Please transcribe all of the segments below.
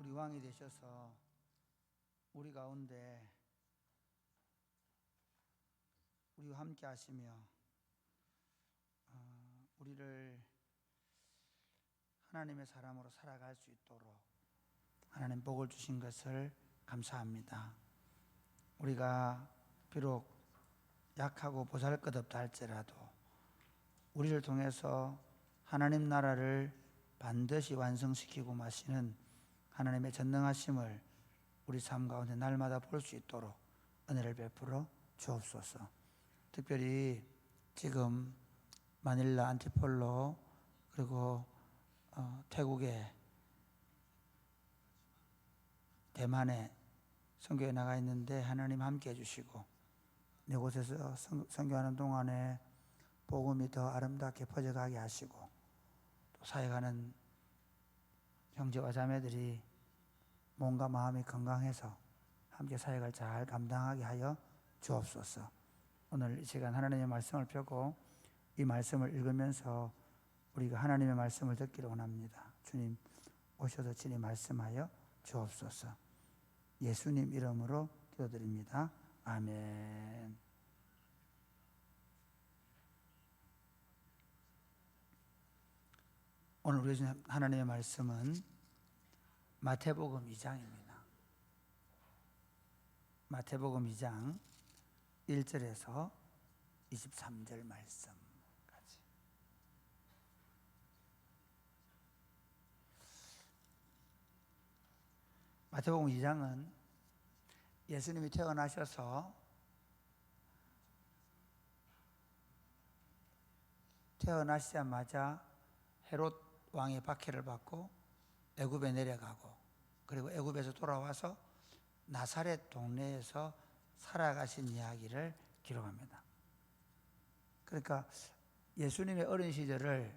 우리 왕이 되셔서 우리 가운데 우리와 함께 하시며 우리를 하나님의 사람으로 살아갈 수 있도록 하나님 복을 주신 것을 감사합니다. 우리가 비록 약하고 보잘것없다 할지라도 우리를 통해서 하나님 나라를 반드시 완성시키고 마시는 하나님의 전능하심을 우리 삶 가운데 날마다 볼 수 있도록 은혜를 베풀어 주옵소서. 특별히 지금 마닐라, 안티폴로 그리고 태국에 대만에 선교에 나가 있는데 하나님 함께 해주시고 이곳에서 선교하는 동안에 복음이 더 아름답게 퍼져가게 하시고 또 사역하는 형제와 자매들이 몸과 마음이 건강해서 함께 사역을 잘 감당하게 하여 주옵소서. 오늘 이 시간 하나님의 말씀을 펴고 이 말씀을 읽으면서 우리가 하나님의 말씀을 듣기를 원합니다. 주님 오셔서 친히 말씀하여 주옵소서. 예수님 이름으로 기도드립니다. 아멘. 오늘 우리 주신 하나님의 말씀은 마태복음 2장입니다. 마태복음 2장 1절에서 23절 말씀까지. 마태복음 2장은 예수님이 태어나셔서 태어나시자마자 헤롯 왕의 박해를 받고 애굽에 내려가고 그리고 애굽에서 돌아와서 나사렛 동네에서 살아가신 이야기를 기록합니다. 그러니까 예수님의 어린 시절을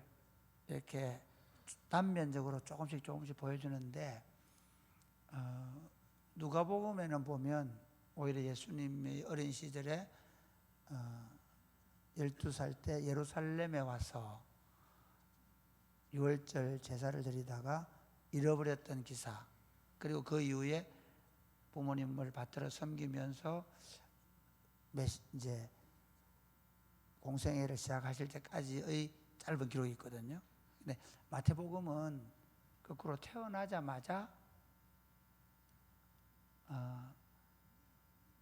이렇게 단면적으로 조금씩 보여주는데 누가복음에는 보면 오히려 예수님의 어린 시절에 12살 때 예루살렘에 와서 유월절 제사를 드리다가 잃어버렸던 기사, 그리고 그 이후에 부모님을 받들어 섬기면서 이제 공생애를 시작하실 때까지의 짧은 기록이 있거든요. 근데 마태복음은 거꾸로 태어나자마자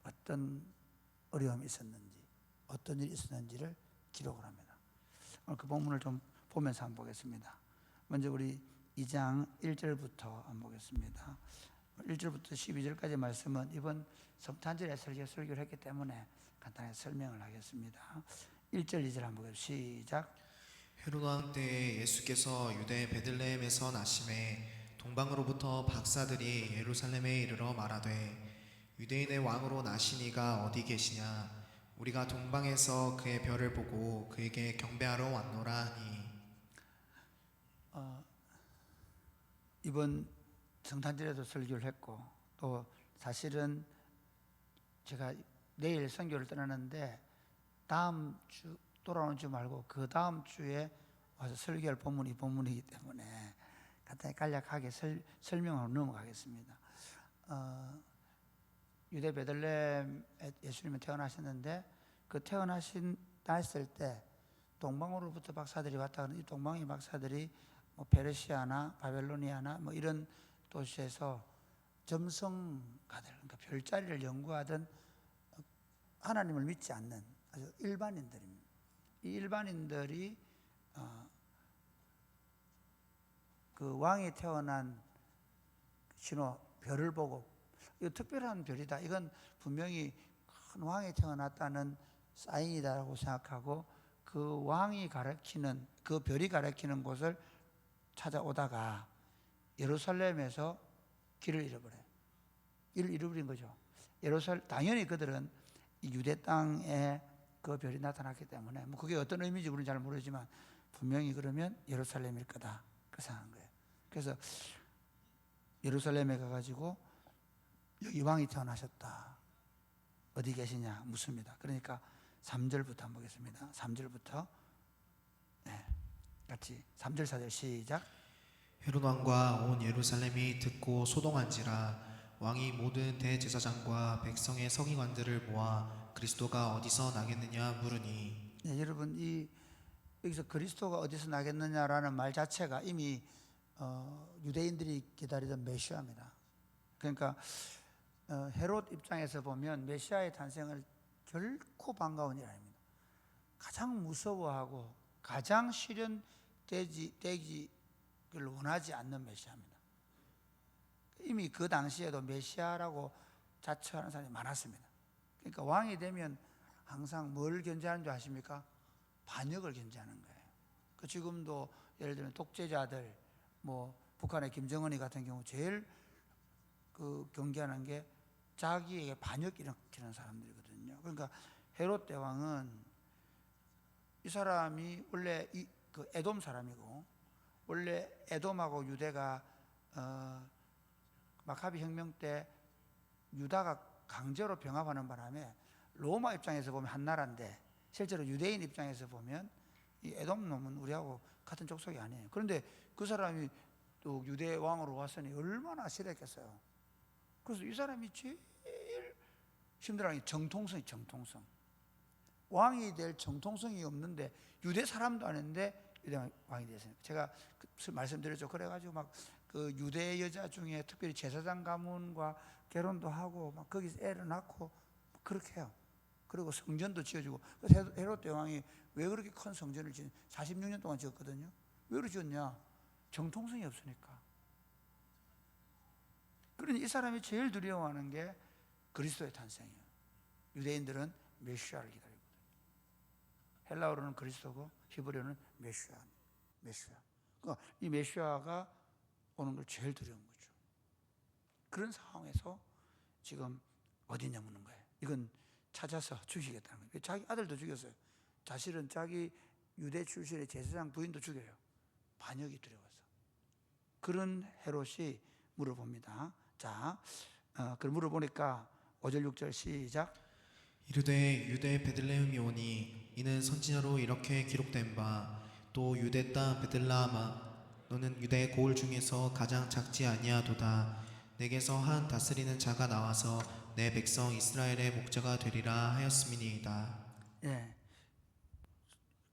어떤 어려움이 있었는지, 어떤 일이 있었는지를 기록을 합니다. 오늘 그 본문을 좀 보면서 한번 보겠습니다. 먼저 우리 2장 1절부터 한번 보겠습니다. 1절부터 12절까지 말씀은 이번 성탄절에 설교를 했기 때문에 간단하게 설명을 하겠습니다. 1절 2절 한번 보겠습니다. 시작. 헤롯 왕 때에 예수께서 유대 베들레헴에서 나심에 동방으로부터 박사들이 예루살렘에 이르러 말하되 유대인의 왕으로 나시니가 어디 계시냐? 우리가 동방에서 그의 별을 보고 그에게 경배하러 왔노라 하니. 이번 성탄절에도 설교를 했고 또 사실은 제가 내일 선교를 떠나는데 다음 주 돌아오는 주 말고 그 다음 주에 와서 설교할 본문이 본문이기 때문에 간단히 간략하게 설명하고 넘어가겠습니다. 유대 베들레헴에 예수님은 태어나셨는데 그 태어났을 때 동방으로부터 박사들이 왔다 그러는데 이 동방의 박사들이 뭐 페르시아나 바벨로니아나 뭐 이런 도시에서 점성가들, 그러니까 별자리를 연구하던 하나님을 믿지 않는 아주 일반인들입니다. 이 일반인들이 그 왕이 태어난 신호 별을 보고 이거 특별한 별이다, 이건 분명히 큰 왕이 태어났다는 사인이다라고 생각하고 그 왕이 가리키는 그 별이 가리키는 곳을 찾아오다가 예루살렘에서 길을 잃어버려요. 길을 잃어버린 거죠. 당연히 그들은 유대 땅에 그 별이 나타났기 때문에 뭐 그게 어떤 의미인지 우리는 잘 모르지만 분명히 그러면 예루살렘일 거다 그 생각한 거예요. 그래서 예루살렘에 가가지고 여기 왕이 태어나셨다, 어디 계시냐 묻습니다. 그러니까 3절부터 한번 보겠습니다. 3절부터 같이 3절 4절 시작. 헤롯 왕과 온 예루살렘이 듣고 소동한지라. 왕이 모든 대제사장과 백성의 서기관들을 모아 그리스도가 어디서 나겠느냐 물으니. 네, 여러분 여기서 그리스도가 어디서 나겠느냐라는 말 자체가 이미 유대인들이 기다리던 메시아입니다. 그러니까 헤롯 입장에서 보면 메시아의 탄생을 결코 반가운 일 아닙니다. 가장 무서워하고 가장 실현되기를 원하지 않는 메시아입니다. 이미 그 당시에도 메시아라고 자처하는 사람이 많았습니다. 그러니까 왕이 되면 항상 뭘 견제하는 줄 아십니까? 반역을 견제하는 거예요. 그 지금도 예를 들면 독재자들, 북한의 김정은이 같은 경우 제일 그 경계하는 게 자기에게 반역 일으키는 사람들이거든요. 그러니까 헤롯 대왕은 이 사람이 원래 그 에돔 사람이고, 원래 에돔하고 유대가 마카비 혁명 때 유다가 강제로 병합하는 바람에 로마 입장에서 보면 한 나라인데 실제로 유대인 입장에서 보면 이 에돔 놈은 우리하고 같은 족속이 아니에요. 그런데 그 사람이 또 유대 왕으로 왔으니 얼마나 싫었겠어요. 그래서 이 사람이 제일 힘들어하는 게 정통성. 왕이 될 정통성이 없는데 유대 사람도 아닌데 유대 왕이 됐으니까. 제가 말씀드렸죠. 그래가지고 막 그 유대 여자 중에 특별히 제사장 가문과 결혼도 하고 막 거기서 애를 낳고 그렇게 해요. 그리고 성전도 지어주고. 그래서 헤롯 대왕이 왜 그렇게 큰 성전을 46년 동안 지었거든요. 왜 그렇게 지었냐? 정통성이 없으니까. 그러니 이 사람이 제일 두려워하는 게 그리스도의 탄생이에요. 유대인들은 메시아를 기다리거든요. 헬라어로는 그리스도고 히브리어는 메시아. 그러니까 이 메시아가 오는 걸 제일 두려운 거죠. 그런 상황에서 지금 어디냐 묻는 거예요. 이건 찾아서 죽이겠다는 거예요. 자기 아들도 죽였어요. 사실은 자기 유대 출신의 제사장 부인도 죽여요. 반역이 두려워서. 그런 헤롯이 물어봅니다. 자, 그걸 물어보니까 5절 6절 시작. 이르되 유대 베들레헴이 오니 이는 선지자로 이렇게 기록된 바 또 유대 땅 베들레헴아 너는 유대 고을 중에서 가장 작지 아니하도다. 내게서 한 다스리는 자가 나와서 내 백성 이스라엘의 목자가 되리라 하였음이니이다. 예,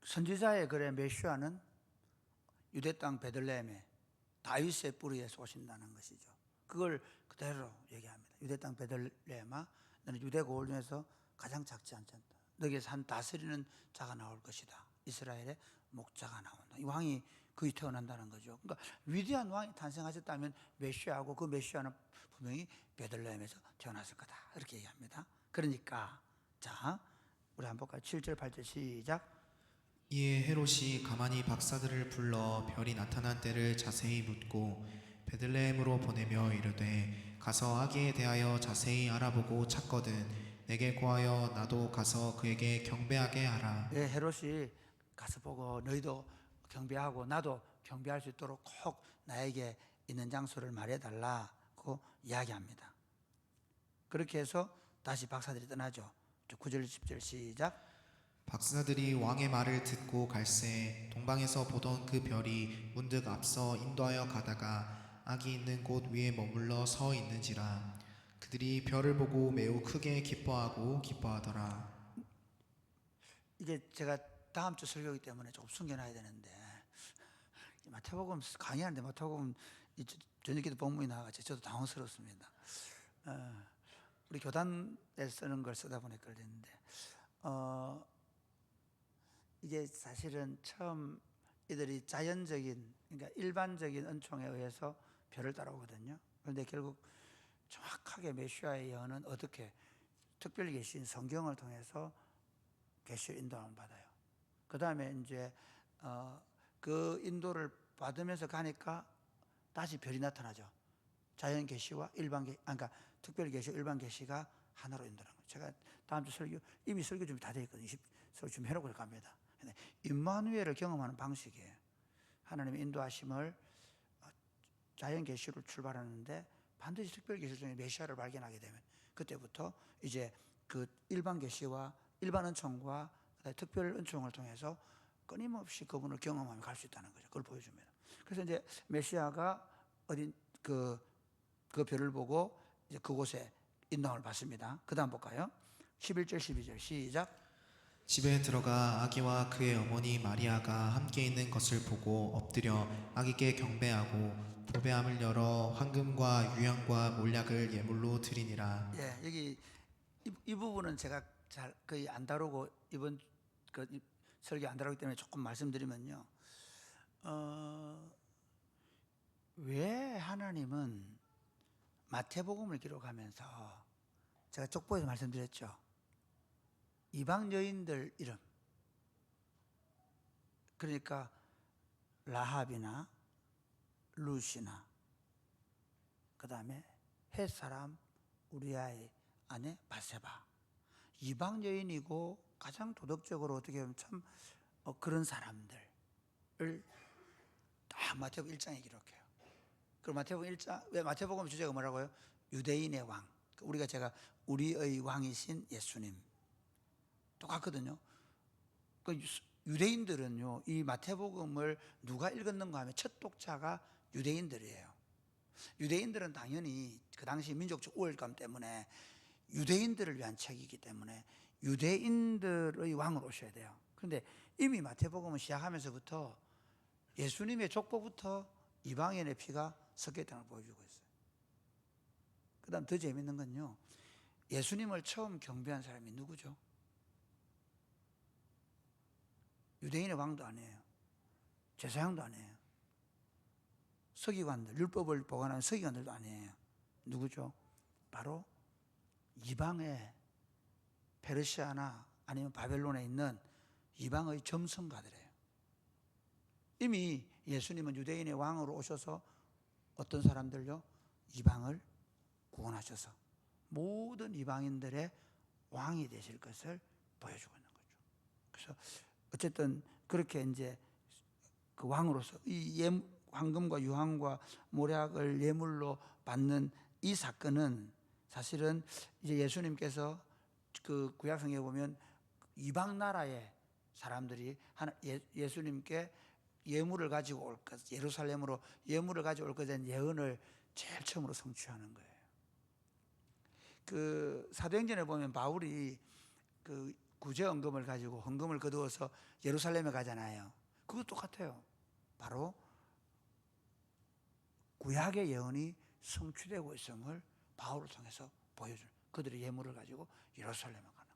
선지자의 글의 메시아는 유대 땅 베들레헴에 다윗의 뿌리에서 오신다는 것이죠. 그걸 그대로 얘기합니다. 유대 땅 베들레헴아 너는 유대 고을 중에서 가장 작지 않다. 너에게서 한 다스리는 자가 나올 것이다. 이스라엘의 목자가 나온다. 이 왕이 거의 태어난다는 거죠. 그러니까 위대한 왕이 탄생하셨다면 메시아고 그 메시아는 분명히 베들레헴에서 태어났을 거다. 이렇게 얘기합니다. 그러니까 자, 우리 한번 볼까요? 7절 8절 시작. 이에 헤롯이 가만히 박사들을 불러 별이 나타난 때를 자세히 묻고 베들레헴으로 보내며 이르되 가서 아기에 대하여 자세히 알아보고 찾거든 내게 고하여 나도 가서 그에게 경배하게 하라. 네, 헤롯이 가서 보고 너희도 경배하고 나도 경배할 수 있도록 꼭 나에게 있는 장소를 말해달라고 이야기합니다. 그렇게 해서 다시 박사들이 떠나죠. 9절 10절 시작. 박사들이 왕의 말을 듣고 갈새 동방에서 보던 그 별이 문득 앞서 인도하여 가다가 아기 있는 곳 위에 머물러 서 있는지라. 그들이 별을 보고 매우 크게 기뻐하더라. 이게 제가 다음 주 설교이기 때문에 조금 숨겨놔야 되는데 마태복음 강의하는데 마태복음 저녁에도 본문이 나와가지고 저도 당황스럽습니다. 우리 교단에 쓰는 걸 쓰다 보니까 그랬는데 이게 사실은 처음 이들이 자연적인 그러니까 일반적인 은총에 의해서 별을 따라오거든요. 그런데 결국 정확하게 메시아의 예언은 어떻게 특별히 계신 성경을 통해서 계시를 인도함을 받아요. 그 다음에 이제 그 인도를 받으면서 가니까 다시 별이 나타나죠. 자연 계시와 일반 계시, 그러니까 특별 계시와 일반 계시가 하나로 인도하는 거예요. 제가 다음 주 설교 이미 설교 준비 다 되어 있거든요. 설교 준비해놓고 갑니다. 임마누엘을 경험하는 방식이에요. 하나님의 인도하심을 자연 계시로 출발하는데 반드시 특별 계시 중에 메시아를 발견하게 되면 그때부터 이제 그 일반 계시와 일반 은총과 특별 은총을 통해서 끊임없이 그분을 경험하며 갈 수 있다는 거죠. 그걸 보여줍니다. 그래서 이제 메시아가 어린 그 별을 보고 이제 그곳에 인도함을 받습니다. 그다음 볼까요? 11절 12절 시작. 집에 들어가 아기와 그의 어머니 마리아가 함께 있는 것을 보고 엎드려 아기께 경배하고 보배함을 열어 황금과 유향과 몰약을 예물로 드리니라. 예, 여기 이 부분은 제가 잘 거의 안 다루고 이번 설교 안 다루기 때문에 조금 말씀드리면요. 왜 하나님은 마태복음을 기록하면서 제가 족보에서 말씀드렸죠. 이방 여인들 이름, 그러니까 라합이나 루시나 그 다음에 헷 사람 우리아의 아내 바세바, 이방 여인이고 가장 도덕적으로 어떻게 보면 참 그런 사람들을 다 마태복음 1장에 기록해요. 그럼 마태복음 1장, 왜 마태복음 주제가 뭐라고요? 유대인의 왕. 제가 우리의 왕이신 예수님 똑같거든요. 그 유대인들은요, 이 마태복음을 누가 읽었는가 하면 첫 독자가 유대인들이에요. 유대인들은 당연히 그 당시 민족적 우월감 때문에 유대인들을 위한 책이기 때문에 유대인들의 왕으로 오셔야 돼요. 그런데 이미 마태복음을 시작하면서부터 예수님의 족보부터 이방인의 피가 섞여 있다는 걸 보여주고 있어요. 그 다음 더 재밌는 건요, 예수님을 처음 경배한 사람이 누구죠? 유대인의 왕도 아니에요. 제사장도 아니에요. 서기관들, 율법을 보관하는 서기관들도 아니에요. 누구죠? 바로 이방의 페르시아나 아니면 바벨론에 있는 이방의 점성가들이에요. 이미 예수님은 유대인의 왕으로 오셔서 어떤 사람들요? 이방을 구원하셔서 모든 이방인들의 왕이 되실 것을 보여주고 있는 거죠. 그래서 어쨌든 그렇게 이제 그 왕으로서 이 황금과 유황과 모략을 예물로 받는 이 사건은 사실은 이제 예수님께서 그 구약성경에 보면 이방 나라의 사람들이 예수님께 예물을 가지고 올 것, 예루살렘으로 예물을 가지고 올 것에 대한 예언을 제일 처음으로 성취하는 거예요. 그 사도행전에 보면 바울이 그 구제 헌금을 가지고 헌금을 거두어서 예루살렘에 가잖아요. 그거 똑같아요. 바로 구약의 예언이 성취되고 있음을 바울을 통해서 보여줄, 그들의 예물을 가지고 예루살렘에 가는 거죠.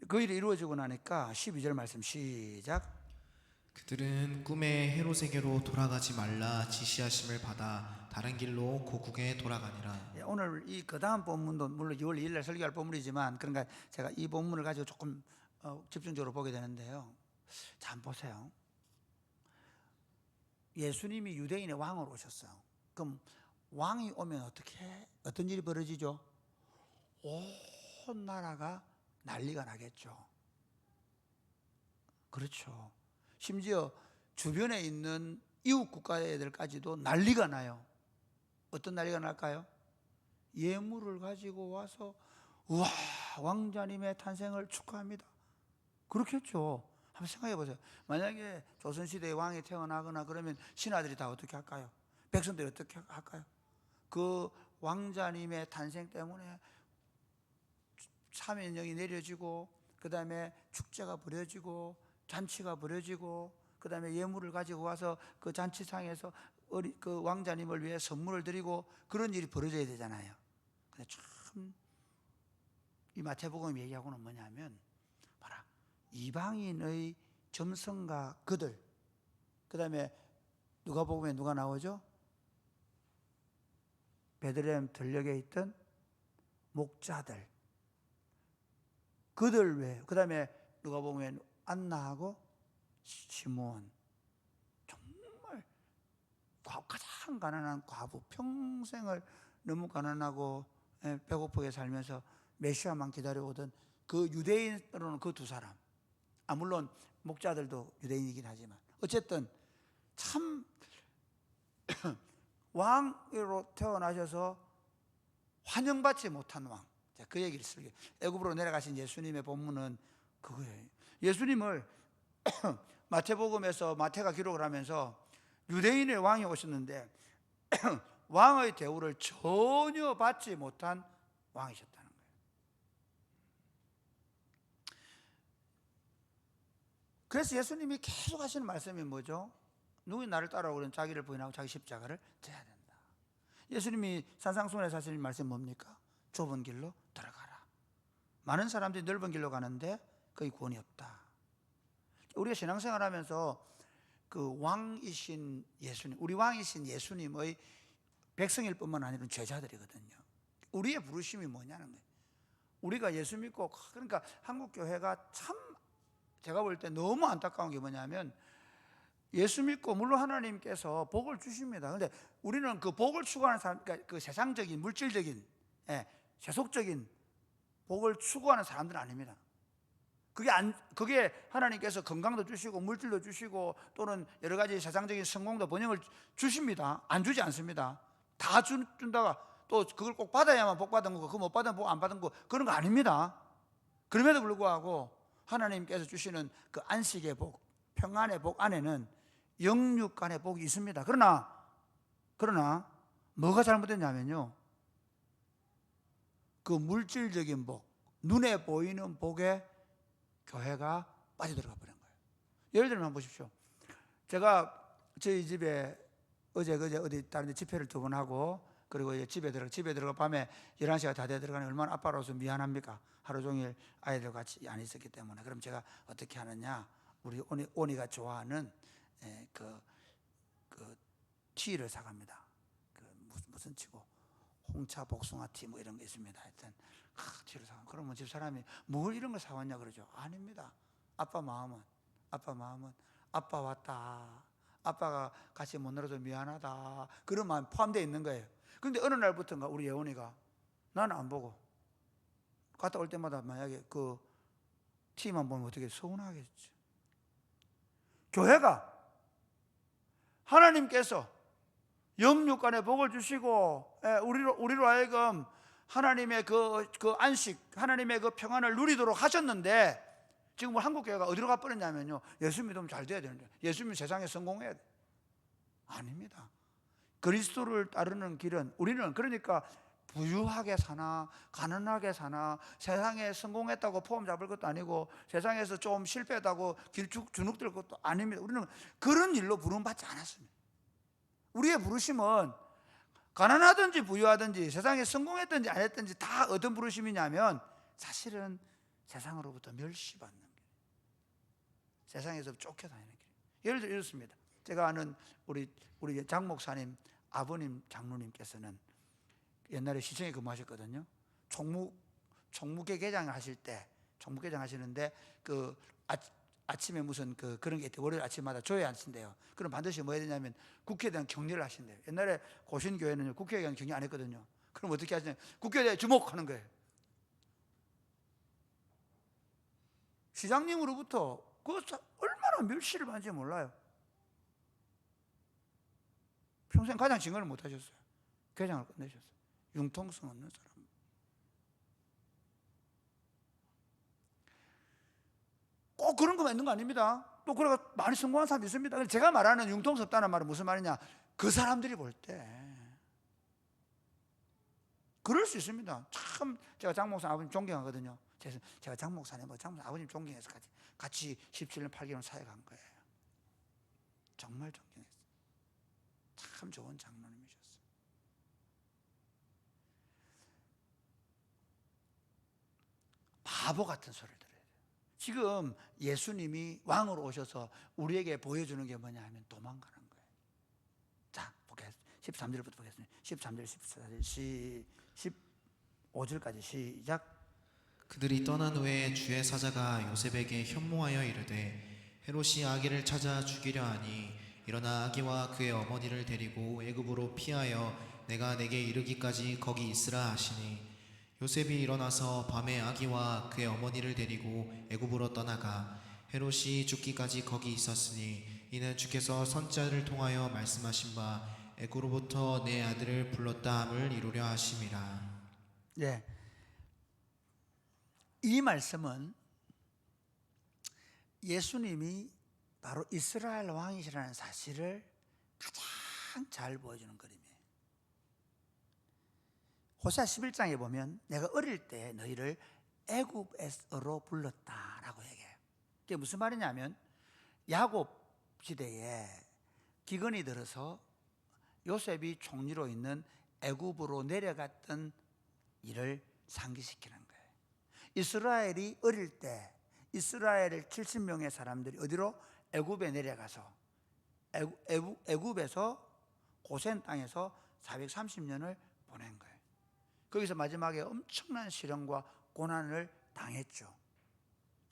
그 일이 이루어지고 나니까 12절 말씀 시작. 그들은 꿈에 헤롯에게로 돌아가지 말라 지시하심을 받아 다른 길로 고국에 돌아가니라. 오늘 이 그 다음 본문도 물론 6월 2일 날 설교할 본문이지만, 그러니까 제가 이 본문을 가지고 조금 집중적으로 보게 되는데요. 자, 한번 보세요. 예수님이 유대인의 왕으로 오셨어요. 그럼 왕이 오면 어떤 일이 벌어지죠? 온 나라가 난리가 나겠죠. 그렇죠. 심지어 주변에 있는 이웃 국가들까지도 난리가 나요. 어떤 난리가 날까요? 예물을 가지고 와서 우와, 왕자님의 탄생을 축하합니다. 그렇겠죠. 한번 생각해 보세요. 만약에 조선시대에 왕이 태어나거나 그러면 신하들이 다 어떻게 할까요? 백성들이 어떻게 할까요? 그 왕자님의 탄생 때문에 사면령이 내려지고, 그 다음에 축제가 벌여지고, 잔치가 벌여지고, 그 다음에 예물을 가지고 와서 그 잔치상에서 그 왕자님을 위해 선물을 드리고, 그런 일이 벌어져야 되잖아요. 근데 참 이 마태복음 얘기하고는 뭐냐면, 봐라, 이방인의 점성가 그들, 그 다음에 누가복음에 누가 나오죠? 베들레헴 들녘에 있던 목자들, 그들 외에, 그 다음에 누가복음에 안나하고 시므온, 정말 가장 가난한 과부, 평생을 너무 가난하고 배고프게 살면서 메시아만 기다려오던 그 유대인으로는 그 두 사람, 물론 목자들도 유대인이긴 하지만 어쨌든 참 왕으로 태어나셔서 환영받지 못한 왕, 그 얘기를 쓰게. 애굽으로 내려가신 예수님의 본문은 그거예요. 예수님을 마태복음에서 마태가 기록을 하면서 유대인의 왕이 오셨는데 왕의 대우를 전혀 받지 못한 왕이셨다는 거예요. 그래서 예수님이 계속 하시는 말씀이 뭐죠? 누구이 나를 따라오려면 자기를 부인하고 자기 십자가를 져야 된다. 예수님이 산상수훈에서 하시는 말씀이 뭡니까? 좁은 길로 들어가라. 많은 사람들이 넓은 길로 가는데 거기 구원이 없다. 우리가 신앙생활 하면서 그 왕이신 예수님, 우리 왕이신 예수님의 백성일 뿐만 아니라 제자들이거든요. 우리의 부르심이 뭐냐는 거예요. 우리가 예수 믿고, 그러니까 한국교회가 참 제가 볼 때 너무 안타까운 게 뭐냐면, 예수 믿고 물론 하나님께서 복을 주십니다. 그런데 우리는 그 복을 추구하는 사람, 그러니까 그 세상적인 물질적인 세속적인 복을 추구하는 사람들은 아닙니다. 그게 하나님께서 건강도 주시고 물질도 주시고 또는 여러 가지 세상적인 성공도 번영을 주십니다. 안 주지 않습니다. 다 준다가 또 그걸 꼭 받아야만 복 받은 거고, 그거 못 받으면 복 안 받은 거, 그런 거 아닙니다. 그럼에도 불구하고 하나님께서 주시는 그 안식의 복, 평안의 복 안에는 영육간의 복이 있습니다. 그러나 뭐가 잘못됐냐면요, 그 물질적인 복, 눈에 보이는 복에 교회가 빠져들어가 버린 거예요. 예를 들면 보십시오. 제가 저희 집에 어제 어디 다른 데 집회를 2번 하고, 그리고 이제 집에 들어가 밤에 11시가 다 돼 들어가니 얼마나 아빠로서 미안합니까? 하루 종일 아이들 같이 안 있었기 때문에. 그럼 제가 어떻게 하느냐? 우리 오니가 좋아하는 그 티를 사갑니다. 그 무슨 티고, 홍차 복숭아 티 뭐 이런 게 있습니다. 하여튼 티를 사가. 그러면 집 사람이 뭘 이런 거 사왔냐 그러죠. 아닙니다. 아빠 마음은 아빠 왔다, 아빠가 같이 못 놀아서 미안하다, 그런 마음 포함되어 있는 거예요. 그런데 어느 날부터인가 우리 예원이가 나는 안 보고 갔다 올 때마다 만약에 그 티만 보면 어떻게 서운하겠지. 교회가 하나님께서 영육간의 복을 주시고 우리로 하여금 하나님의 그 안식, 하나님의 그 평안을 누리도록 하셨는데, 지금 한국교회가 어디로 가버렸냐면요, 예수 믿으면 잘 돼야 되는데, 예수 믿으면 세상에 성공해야 돼. 아닙니다. 그리스도를 따르는 길은, 우리는 그러니까 부유하게 사나 가난하게 사나, 세상에 성공했다고 포함 잡을 것도 아니고 세상에서 좀 실패했다고 주눅들 것도 아닙니다. 우리는 그런 일로 부름받지 않았습니다. 우리의 부르심은 가난하든지 부유하든지 세상에 성공했든지 안 했든지 다 어떤 부르심이냐면, 사실은 세상으로부터 멸시받는 길, 세상에서 쫓겨다니는 길. 예를 들어 이렇습니다. 제가 아는 우리 장 목사님 아버님 장로님께서는 옛날에 시청에 근무하셨거든요. 총무계 개장을 하실 때, 총무개장 하시는데 그 아침에 무슨 그런 게 있대요. 월요일 아침마다 조회 하신대요. 그럼 반드시 뭐 해야 되냐면 국회에 대한 격려를 하신대요. 옛날에 고신교회는 국회에 대한 격려 안 했거든요. 그럼 어떻게 하시냐면 국회에 대해 주목하는 거예요. 시장님으로부터 그 얼마나 멸시를 받는지 몰라요. 평생 가장 증언을 못 하셨어요. 개장을 끝내셨어요. 융통성 없는 사람. 꼭 그런 것만 있는 거 아닙니다. 또 그래가 많이 성공한 사람이 있습니다. 제가 말하는 융통성 없다는 말은 무슨 말이냐, 그 사람들이 볼 때 그럴 수 있습니다. 참 제가 장 목사 아버님 존경하거든요. 제가 장 목사님 아버님 존경해서 같이 17년 8개월 사역한 거예요. 정말 존경했어요. 참 좋은 장로님이셨어요. 바보 같은 소리를 들어야 돼요. 지금 예수님이 왕으로 오셔서 우리에게 보여주는 게 뭐냐 하면 도망가는 거예요. 자, 보겠습니다. 13절부터 보겠습니다. 13절, 14절, 15절까지 시작. 그들이 떠난 후에 주의 사자가 요셉에게 현모하여 이르되, 헤롯이 아기를 찾아 죽이려 하니 일어나 아기와 그의 어머니를 데리고 애굽으로 피하여 내가 내게 이르기까지 거기 있으라 하시니, 요셉이 일어나서 밤에 아기와 그의 어머니를 데리고 애굽으로 떠나가 헤롯이 죽기까지 거기 있었으니, 이는 주께서 선자를 통하여 말씀하신 바 애굽으로부터 내 아들을 불렀다 함을 이루려 하심이라. 네. 이 말씀은 예수님이 바로 이스라엘 왕이시라는 사실을 가장 잘 보여주는 그림이에요. 호세아 11장에 보면 내가 어릴 때 너희를 애굽에서로 불렀다라고 얘기해요. 그게 무슨 말이냐면 야곱 시대에 기근이 들어서 요셉이 총리로 있는 애굽으로 내려갔던 일을 상기시키는 거예요. 이스라엘이 어릴 때 이스라엘 70명의 사람들이 어디로? 애굽에 내려가서 애굽에서 고센 땅에서 430년을 보낸 거예요. 거기서 마지막에 엄청난 시련과 고난을 당했죠.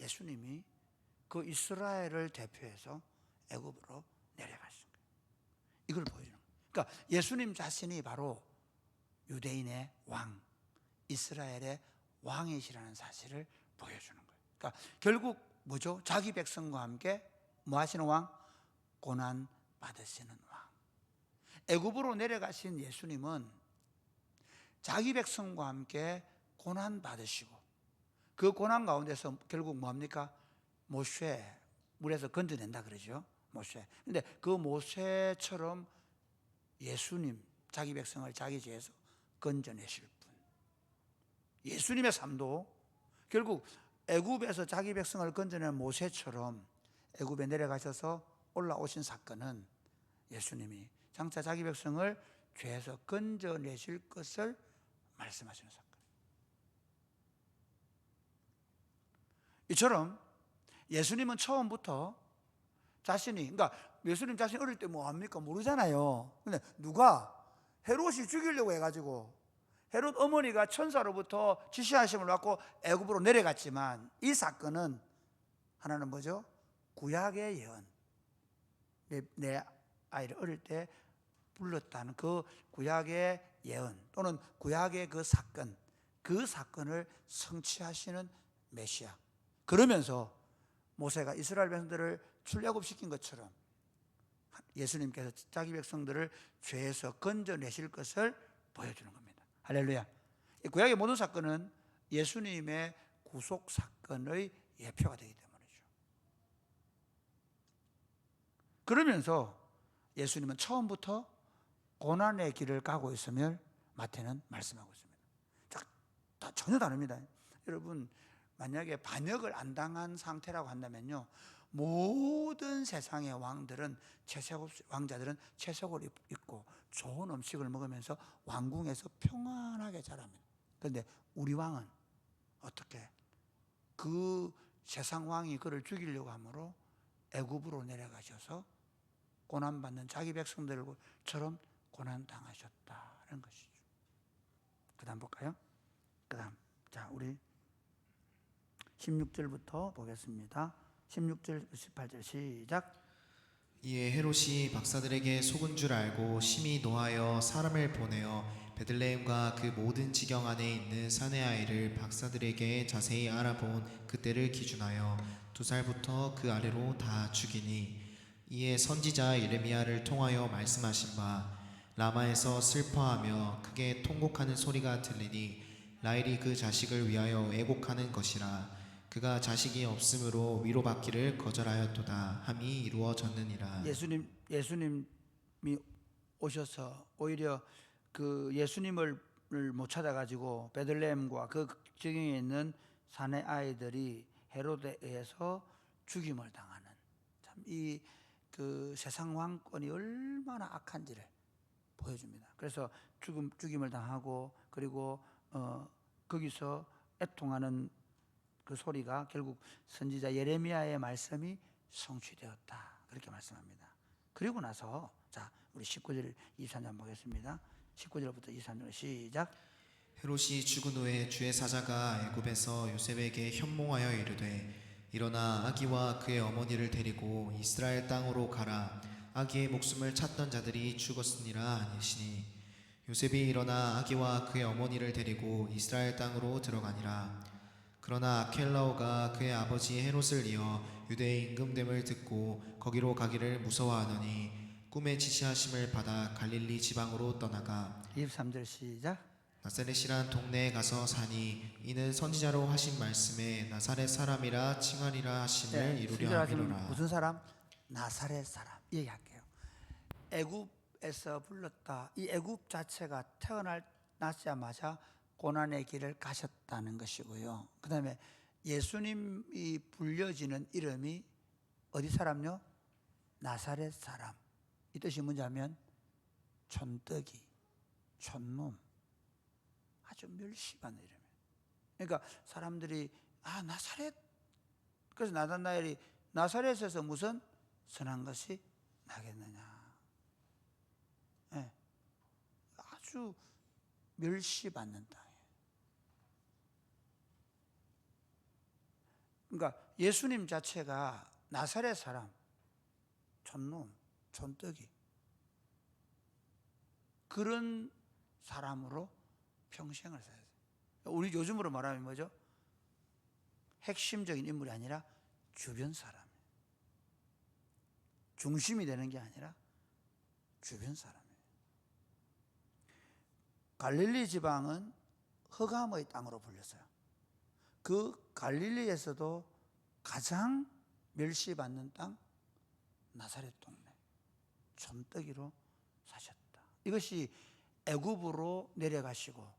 예수님이 그 이스라엘을 대표해서 애굽으로 내려가신 거예요. 이걸 보여주는 거예요. 그러니까 예수님 자신이 바로 유대인의 왕, 이스라엘의 왕이시라는 사실을 보여주는 거예요. 그러니까 결국 뭐죠? 자기 백성과 함께 뭐 하시는 왕? 고난 받으시는 왕. 애굽으로 내려가신 예수님은 자기 백성과 함께 고난 받으시고 그 고난 가운데서 결국 뭡니까? 모세 물에서 건져낸다 그러죠. 모세. 근데 그 모세처럼 예수님 자기 백성을 자기 죄에서 건져내실 분. 예수님의 삶도 결국 애굽에서 자기 백성을 건져낸 모세처럼 애굽에 내려가셔서 올라오신 사건은 예수님이 장차 자기 백성을 죄에서 건져내실 것을 말씀하시는 사건. 이처럼 예수님은 처음부터 자신이, 그러니까 예수님 자신이 어릴 때 뭐합니까? 모르잖아요. 근데 누가 헤롯이 죽이려고 해가지고 헤롯 어머니가 천사로부터 지시하심을 받고 애굽으로 내려갔지만 이 사건은 하나는 뭐죠? 구약의 예언. 내 아이를 어릴 때 불렀다는 그 구약의 예언 또는 구약의 그 사건을 성취하시는 메시아. 그러면서 모세가 이스라엘 백성들을 출애굽시킨 것처럼 예수님께서 자기 백성들을 죄에서 건져내실 것을 보여주는 겁니다. 할렐루야. 구약의 모든 사건은 예수님의 구속 사건의 예표가 되기 때문이죠. 그러면서 예수님은 처음부터 고난의 길을 가고 있음을 마태는 말씀하고 있습니다. 다 전혀 다릅니다. 여러분, 만약에 반역을 안 당한 상태라고 한다면요, 모든 세상의 왕자들은 채색옷을 입고 좋은 음식을 먹으면서 왕궁에서 평안하게 자랍니다. 그런데 우리 왕은 어떻게? 그 세상 왕이 그를 죽이려고 하므로 애굽으로 내려가셔서 고난받는 자기 백성들처럼 고난당하셨다는 것이죠. 그 다음 볼까요? 그 다음, 자, 우리 16절부터 보겠습니다. 16절, 18절 시작. 이에 헤롯이 박사들에게 속은 줄 알고 심히 노하여 사람을 보내어 베들레헴과 그 모든 지경 안에 있는 사내 아이를 박사들에게 자세히 알아본 그때를 기준하여 2살부터 그 아래로 다 죽이니, 이에 선지자 예레미야를 통하여 말씀하신 바 라마에서 슬퍼하며 크게 통곡하는 소리가 들리니 라헬이 그 자식을 위하여 애곡하는 것이라. 그가 자식이 없으므로 위로받기를 거절하였도다 함이 이루어졌느니라. 예수님이 오셔서 오히려 그 예수님을 못 찾아가지고 베들레헴과 그 지경에 있는 사내 아이들이 헤롯에 의해서 죽임을 당하는, 참 이 그 세상 왕권이 얼마나 악한지를 보여줍니다. 그래서 죽임을 당하고 그리고 거기서 애통하는 그 소리가 결국 선지자 예레미야의 말씀이 성취되었다, 그렇게 말씀합니다. 그리고 나서 자, 우리 19절 23절 보겠습니다. 19절부터 23절 시작. 헤롯이 죽은 후에 주의 사자가 애굽에서 요셉에게 현몽하여 이르되 일어나 아기와 그의 어머니를 데리고 이스라엘 땅으로 가라. 아기의 목숨을 찾던 자들이 죽었으니라 하시니 요셉이 일어나 아기와 그의 어머니를 데리고 이스라엘 땅으로 들어가니라. 그러나 아켈라오가 그의 아버지 헤롯을 이어 유대의 임금됨을 듣고 거기로 가기를 무서워하더니 꿈에 지시하심을 받아 갈릴리 지방으로 떠나가 23절 시작. 나사렛이란 동네에 가서 사니 이는 선지자로 하신 말씀에 나사렛 사람이라 칭하리라 하심을 이루려 함이로라. 무슨 사람? 나사렛 사람 얘기할게요. 애굽에서 불렀다. 이 애굽 자체가 태어나자마자 고난의 길을 가셨다는 것이고요. 그 다음에 예수님이 불려지는 이름이 어디 사람요? 나사렛 사람. 이 뜻이 뭐냐면 촌뜨기, 촌놈, 아주 멸시받는 이름이에요. 그러니까 사람들이 나사렛, 그래서 나다나엘이 나사렛에서 무슨 선한 것이 나겠느냐. 네. 아주 멸시받는 땅이에요. 그러니까 예수님 자체가 나사렛 사람, 촌놈, 촌뜨기, 그런 사람으로 평생을 살았어요. 우리 요즘으로 말하면 뭐죠? 핵심적인 인물이 아니라 주변 사람, 중심이 되는 게 아니라 주변 사람이에요. 갈릴리 지방은 흑암의 땅으로 불렸어요. 그 갈릴리에서도 가장 멸시받는 땅 나사렛 동네, 촌뜨기로 사셨다. 이것이 애굽으로 내려가시고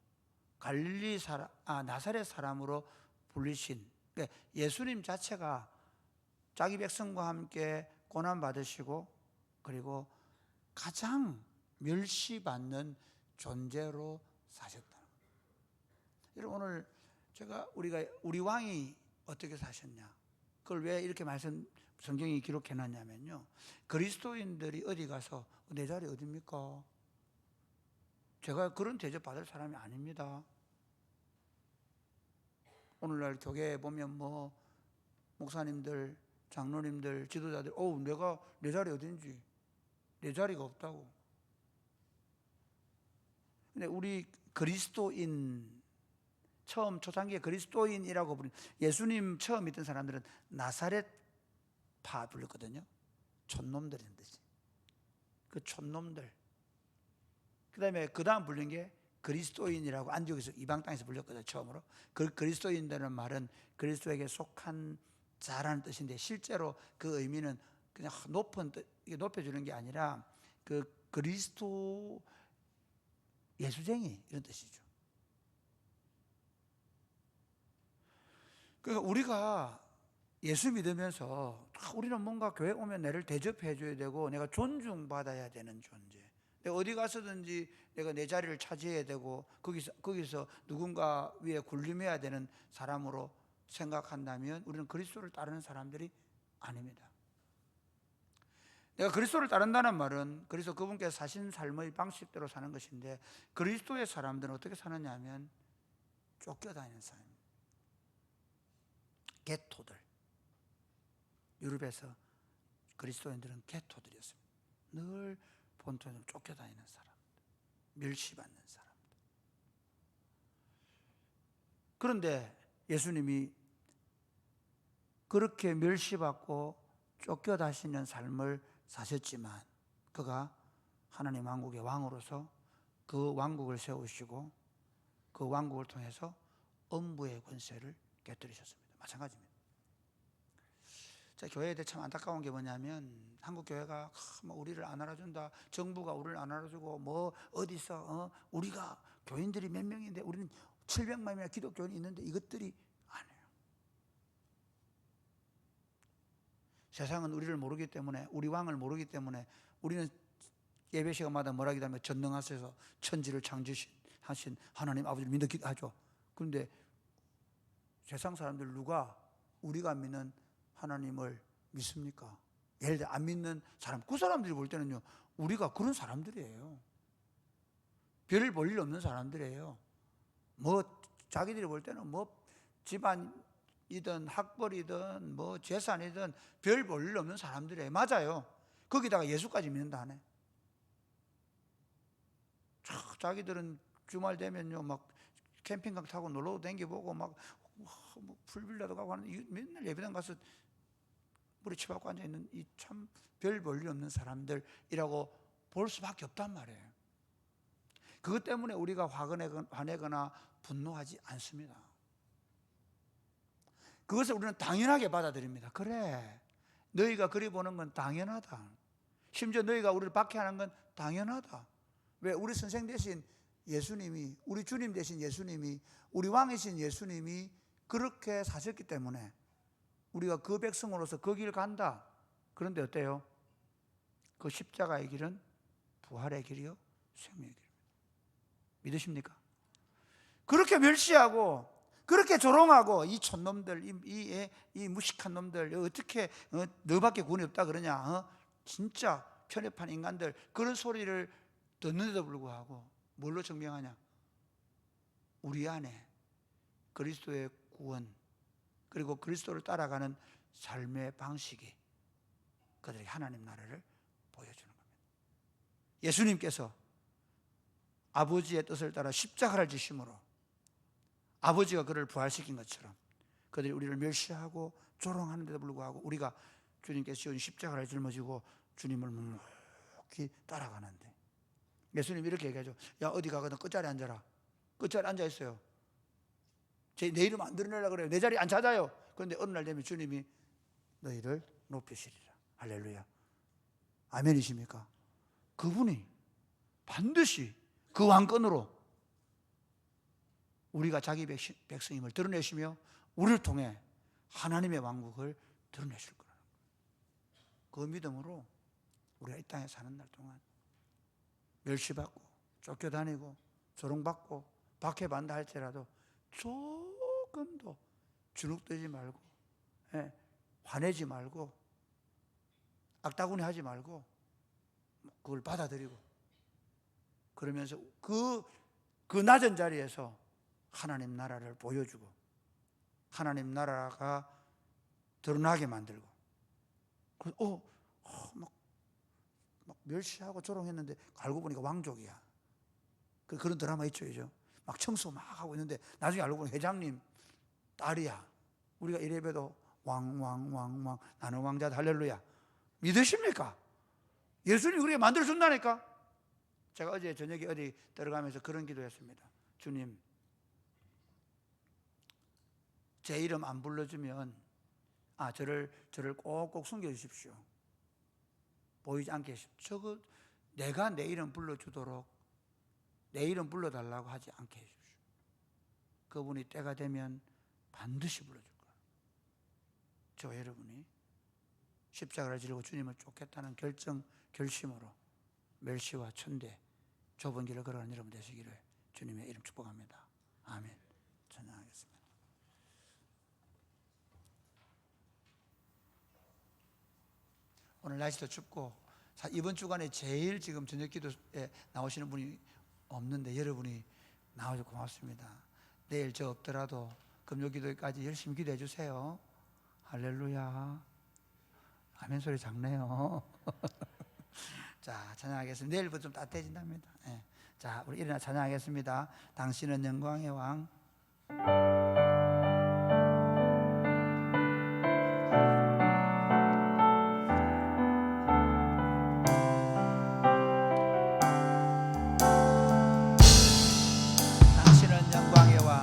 갈릴리 나사렛 사람으로 불리신, 그러니까 예수님 자체가 자기 백성과 함께 고난 받으시고 그리고 가장 멸시받는 존재로 사셨다는 거예요. 여러분, 오늘 우리 왕이 어떻게 사셨냐? 그걸 왜 이렇게 성경이 기록해 놨냐면요, 그리스도인들이 어디 가서 내 자리 어디입니까? 제가 그런 대접 받을 사람이 아닙니다. 오늘날 교회에 보면 목사님들, 장로님들, 지도자들, 내가 내 자리 어딘지, 내 자리가 없다고. 근데 우리 그리스도인, 처음 초창기에 그리스도인이라고 부른 예수님 처음 믿던 사람들은 나사렛파 불렀거든요. 촌놈들인 뜻이. 그 촌놈들. 그 다음 불린 게 그리스도인이라고 안디옥에서 이방 땅에서 불렸거든요. 처음으로. 그 그리스도인이라는 말은 그리스도에게 속한 자라는 뜻인데, 실제로 그 의미는 그냥 높여주는 게 아니라 그 그리스도 예수쟁이 이런 뜻이죠. 그러니까 우리가 예수 믿으면서 우리는 뭔가 교회 오면 나를 대접해 줘야 되고 내가 존중받아야 되는 존재, 내가 어디 가서든지 내가 내 자리를 차지해야 되고 거기서 누군가 위에 군림해야 되는 사람으로 생각한다면 우리는 그리스도를 따르는 사람들이 아닙니다. 내가 그리스도를 따른다는 말은 그리스도 그분께서 사신 삶의 방식대로 사는 것인데, 그리스도의 사람들은 어떻게 사느냐 하면 쫓겨다니는 삶입니다. 게토들. 유럽에서 그리스도인들은 게토들이었습니다. 늘 본토에서 쫓겨다니는 사람들, 멸시받는 사람들. 그런데 예수님이 그렇게 멸시받고 쫓겨다니는 삶을 사셨지만, 그가 하나님 왕국의 왕으로서 그 왕국을 세우시고 그 왕국을 통해서 음부의 권세를 깨뜨리셨습니다. 마찬가지입니다. 자, 교회에 대해 참 안타까운 게 뭐냐면, 한국 교회가 우리를 안 알아준다, 정부가 우리를 안 알아주고 어디서 우리가 교인들이 몇 명인데 우리는 700만이나 기독교인이 있는데 이것들이 안 해요. 세상은 우리를 모르기 때문에, 우리 왕을 모르기 때문에 우리는 예배 시간마다 뭐라 기도하면 전능하셔서 천지를 창조하신 하나님 아버지를 믿어 기도하죠. 그런데 세상 사람들 누가 우리가 믿는 하나님을 믿습니까? 예를 들어 안 믿는 사람, 그 사람들이 볼 때는요, 우리가 그런 사람들이에요. 별 볼 일 없는 사람들이에요. 자기들이 볼 때는 집안이든 학벌이든 재산이든 별 볼 일 없는 사람들이에요. 맞아요. 거기다가 예수까지 믿는다 하네. 자기들은 주말 되면요 캠핑카 타고 놀러도 댕겨보고 풀빌라도 가고 하는데 맨날 예배당 가서 머리 치받고 앉아있는 이 참 별 볼 일 없는 사람들이라고 볼 수밖에 없단 말이에요. 그것 때문에 우리가 화내거나 분노하지 않습니다. 그것을 우리는 당연하게 받아들입니다. 그래, 너희가 그리 보는 건 당연하다. 심지어 너희가 우리를 박해하는 건 당연하다. 왜? 우리 선생 대신 예수님이, 우리 주님 대신 예수님이, 우리 왕이신 예수님이 그렇게 사셨기 때문에 우리가 그 백성으로서 그 길 간다. 그런데 어때요? 그 십자가의 길은 부활의 길이요 생명의 길입니다. 믿으십니까? 그렇게 멸시하고 그렇게 조롱하고 이 촌놈들, 이 무식한 놈들, 어떻게 너밖에 구원이 없다 그러냐, 진짜 편협한 인간들, 그런 소리를 듣는데도 불구하고 뭘로 증명하냐? 우리 안에 그리스도의 구원, 그리고 그리스도를 따라가는 삶의 방식이 그들이 하나님 나라를 보여주는 겁니다. 예수님께서 아버지의 뜻을 따라 십자가를 지심으로 아버지가 그를 부활시킨 것처럼 그들이 우리를 멸시하고 조롱하는데도 불구하고 우리가 주님께서 지은 십자가를 짊어지고 주님을 묵묵히 따라가는데, 예수님 이렇게 얘기하죠. 야, 어디 가거든 끝자리에 앉아라. 끝자리에 앉아 있어요. 내 이름 안 드러내려고 그래요. 내 자리에 안 찾아요. 그런데 어느 날 되면 주님이 너희를 높이시리라. 할렐루야. 아멘이십니까? 그분이 반드시 그 왕권으로 우리가 자기 백성임을 드러내시며 우리를 통해 하나님의 왕국을 드러내실 거라는 거예요. 그 믿음으로 우리가 이 땅에 사는 날 동안 멸시받고 쫓겨다니고 조롱받고 박해받는다 할지라도 조금도 주눅들지 말고, 화내지 말고 악다구니 하지 말고 그걸 받아들이고, 그러면서 그 낮은 자리에서 하나님 나라를 보여주고 하나님 나라가 드러나게 만들고, 막 멸시하고 조롱했는데 알고 보니까 왕족이야. 그런 드라마 있죠, 이죠? 막 청소 막 하고 있는데 나중에 알고 보니 회장님 딸이야. 우리가 이래봬도 왕 나는 왕자다. 할렐루야. 믿으십니까? 예수님이 그렇게 만들어준다니까. 제가 어제 저녁에 어디 들어가면서 그런 기도했습니다. 주님, 제 이름 안 불러주면 저를 꼭꼭 숨겨주십시오. 보이지 않게 해주십시오. 내가 내 이름 불러주도록 내 이름 불러달라고 하지 않게 해주십시오. 그분이 때가 되면 반드시 불러줄 거예요. 저와 여러분이 십자가를 지르고 주님을 쫓겠다는 결심으로 멸시와 천대 좁은 길을 걸어가는 여러분 되시기를 주님의 이름 축복합니다. 아멘. 찬양하겠습니다. 오늘 날씨도 춥고 이번 주간에 제일 지금 저녁 기도에 나오시는 분이 없는데 여러분이 나와서 고맙습니다. 내일 저 없더라도 금요 기도까지 열심히 기도해 주세요. 할렐루야. 아멘 소리 작네요. 자, 찬양하겠습니다. 내일부터 좀 따뜻해진답니다. 자, 우리 일어나 찬양하겠습니다. 당신은 영광의 왕. 당신은 영광의 왕.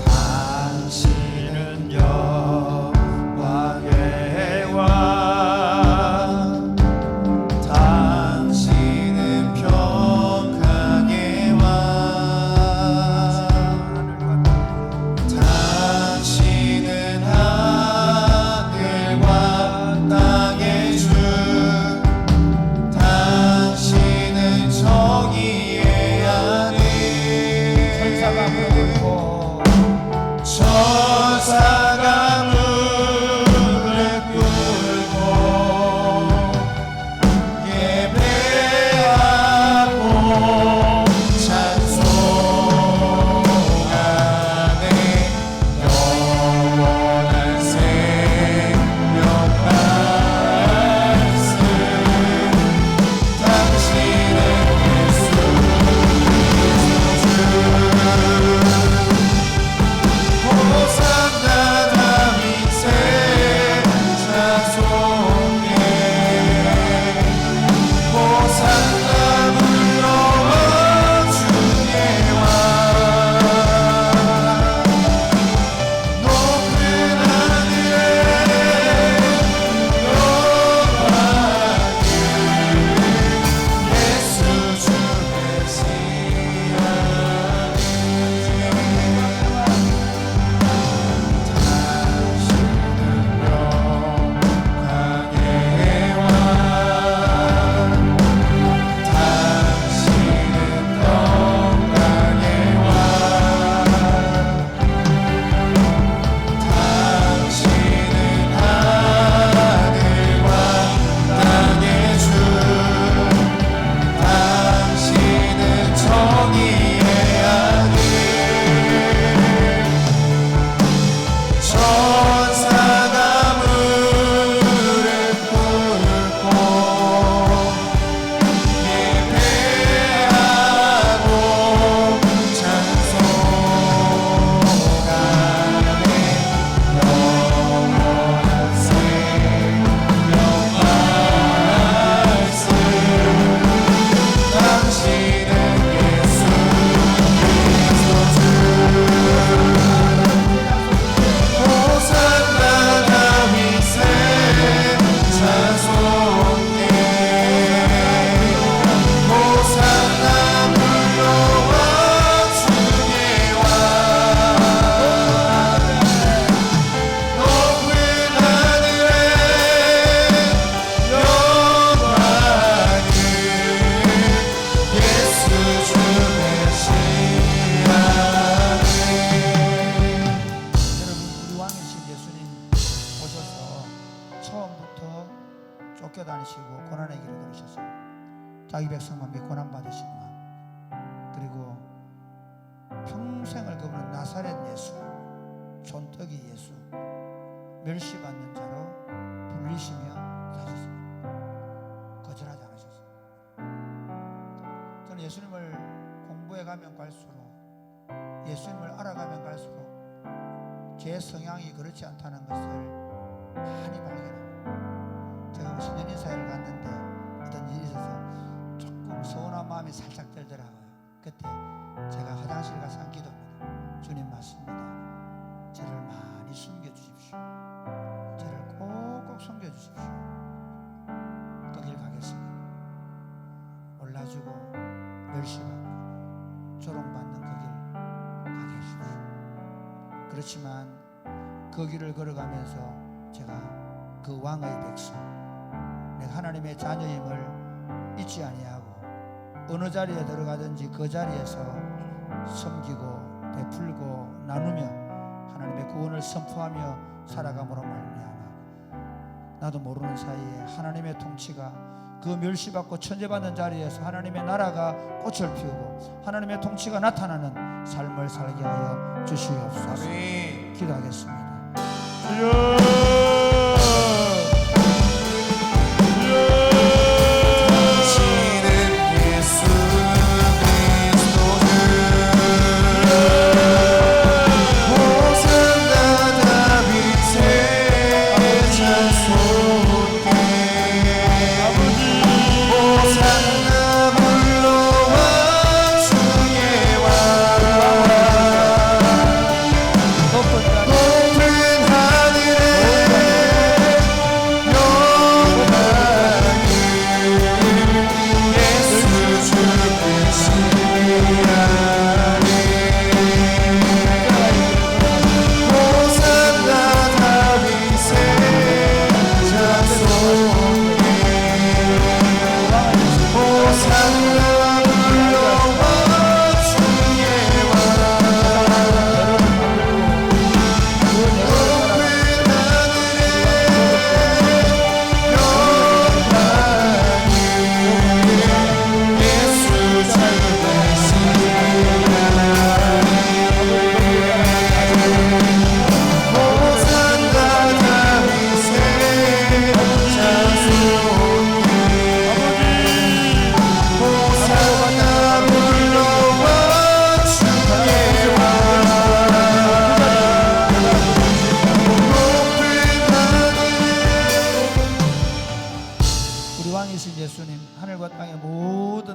당신은 영광의 왕, 당신은 평강의 왕, 받으시고 고난의 길을 걸으셔서 자기 백성만 믿고 고난 받으신 왕, 그리고 평생을 그분은 나사렛 예수, 촌떡이 예수, 멸시받는 자로 불리시며 사셨습니다. 거절하지 않으셨습니다. 저는 예수님을 공부해 가면 갈수록, 예수님을 알아가면 갈수록 제 성향이 그렇지 않다는 것을 많이 발견합니다. 제가 50년 인사회를 갔는데 어떤 일이 있어서 조금 서운한 마음이 살짝 들더라고요. 그때 제가 화장실 가서 한 기도입니다. 주님 맞습니다. 저를 많이 숨겨주십시오. 저를 꼭꼭 숨겨주십시오. 거길 가겠습니다. 몰라주고 멸시받고 조롱받는 그 길 가게 해주십시오. 그렇지만 그 길을 걸어가면서 제가 그 왕의 백성, 내가 하나님의 자녀임을 잊지 아니하고 어느 자리에 들어가든지 그 자리에서 섬기고 베풀고 나누며 하나님의 구원을 선포하며 살아감으로 말미암아 나도 모르는 사이에 하나님의 통치가 그 멸시받고 천재받는 자리에서 하나님의 나라가 꽃을 피우고 하나님의 통치가 나타나는 삶을 살게 하여 주시옵소서. 아멘. 기도하겠습니다. 예수님, 하늘과 땅의 모든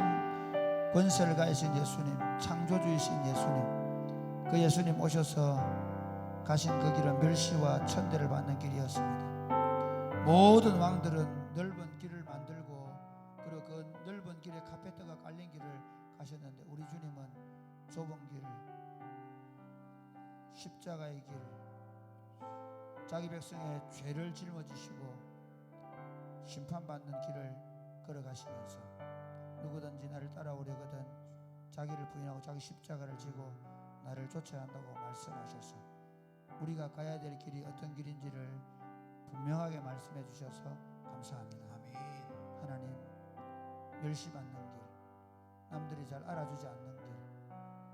권세를 가지신 예수님, 창조주이신 예수님, 그 예수님 오셔서 가신 그 길은 멸시와 천대를 받는 길이었습니다. 모든 왕들은 넓은 길을 만들고 그리고 그 넓은 길에 카페트가 깔린 길을 가셨는데 우리 주님은 좁은 길, 십자가의 길, 자기 백성의 죄를 짊어지시고 심판받는 길을 걸어가시면서 누구든지 나를 따라오려거든 자기를 부인하고 자기 십자가를 지고 나를 쫓아야 한다고 말씀하셔서 우리가 가야 될 길이 어떤 길인지를 분명하게 말씀해 주셔서 감사합니다. 아멘. 하나님, 멸시받는 길, 남들이 잘 알아주지 않는 길,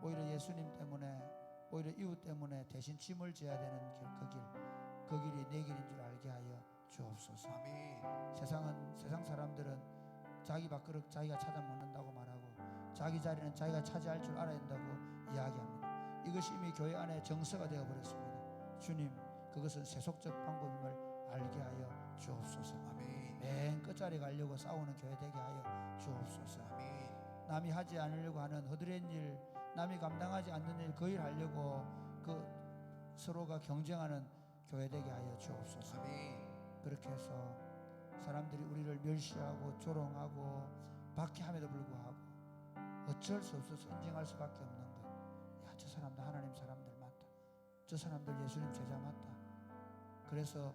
오히려 예수님 때문에, 오히려 이웃 때문에 대신 짐을 져야 되는 길, 그 길이 내 길인 줄 알게 하여 주옵소서. 아멘. 세상 사람들은 자기 밥그릇 자기가 찾아 먹는다고 말하고 자기 자리는 자기가 차지할 줄 알아야 된다고 이야기합니다. 이것이 이미 교회 안에 정서가 되어버렸습니다. 주님, 그것은 세속적 방법임을 알게 하여 주옵소서. 아멘. 맨 끝자리 가려고 싸우는 교회 되게 하여 주옵소서. 아멘. 남이 하지 않으려고 하는 허드렛 일, 남이 감당하지 않는 일 그 일 하려고 그 서로가 경쟁하는 교회 되게 하여 주옵소서. 아멘. 그렇게 해서 사람들이 우리를 멸시하고 조롱하고 박해함에도 불구하고 어쩔 수 없어서 인정할 수밖에 없는 것. 야, 저 사람도 하나님 사람들 맞다. 저 사람들 예수님 제자 맞다. 그래서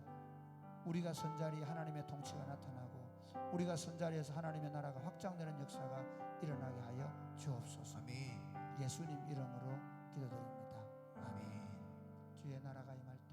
우리가 선 자리에 하나님의 통치가 나타나고 우리가 선 자리에서 하나님의 나라가 확장되는 역사가 일어나게 하여 주옵소서. 아멘. 예수님 이름으로 기도드립니다. 아멘. 주의 나라가 임할 때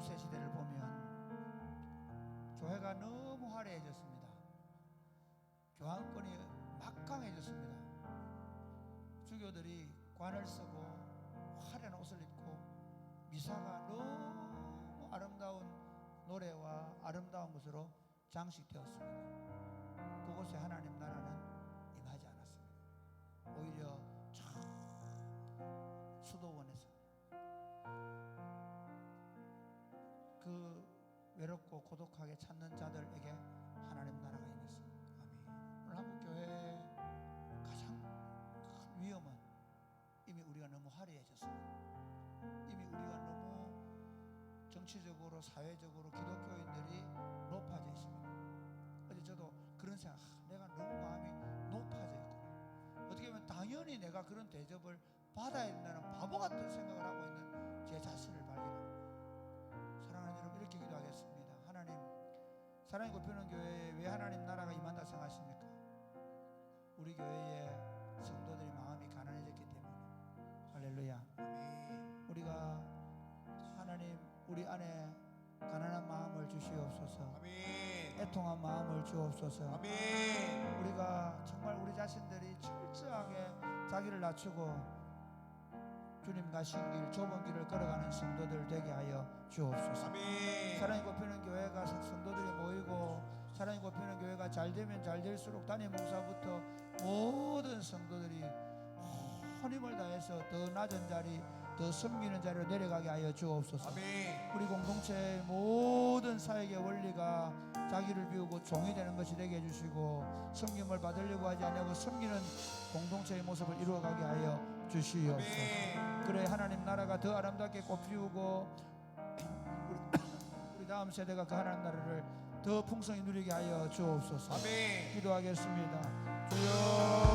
중세 시대를 보면 교회가 너무 화려해졌습니다. 교황권이 막강해졌습니다. 주교들이 관을 쓰고 화려한 옷을 입고 미사가 너무 아름다운 노래와 아름다운 것으로 장식되었습니다. 그곳에 하나님 나라는 임하지 않았습니다. 오히려 저 수도원에서 그 외롭고 고독하게 찾는 자들에게 하나님 나라가 임했습니다. 오늘 한국교회의 가장 큰 위험은 이미 우리가 너무 화려해졌습니다. 이미 우리가 너무 정치적으로 사회적으로 기독교인들이 높아져 있습니다. 어제 저도 그런 생각, 내가 너무 마음이 높아져 있구나. 어떻게 보면 당연히 내가 그런 대접을 받아야 된다는 바보 같은 생각을 하고 있는 제 자신을 발견합니다. 사랑하는 여러분, 이렇게 기도하겠습니다. 하나님, 사랑이 굽히는 교회에 왜 하나님 나라가 임한다 생각하십니까? 우리 교회의 성도들이 마음이 가난해졌기 때문에. 할렐루야. 아멘. 우리가 하나님, 우리 안에 가난한 마음을 주시옵소서. 아멘. 애통한 마음을 주옵소서. 아멘. 우리가 정말 우리 자신들이 철저하게 자기를 낮추고 주님 가신 길, 좁은 길을 걸어가는 성도들 되게 하여 주옵소서. 아멘. 사랑이 굽히는 교회가 성도들이 모이고 사랑이 굽히는 교회가 잘 되면 잘 될수록 담임 목사부터 모든 성도들이 온 힘을 다해서 더 낮은 자리, 더 섬기는 자리로 내려가게 하여 주옵소서. 아멘. 우리 공동체의 모든 사역의 원리가 자기를 비우고 종이 되는 것이 되게 해주시고 섬김을 받으려고 하지 아니하고 섬기는 공동체의 모습을 이루어가게 하여 주시옵소서. 아멘. 그래 하나님 나라가 더 아름답게 꽃피우고 우리 다음 세대가 그 하나님 나라를 더 풍성히 누리게 하여 주옵소서. 아멘. 기도하겠습니다. 주여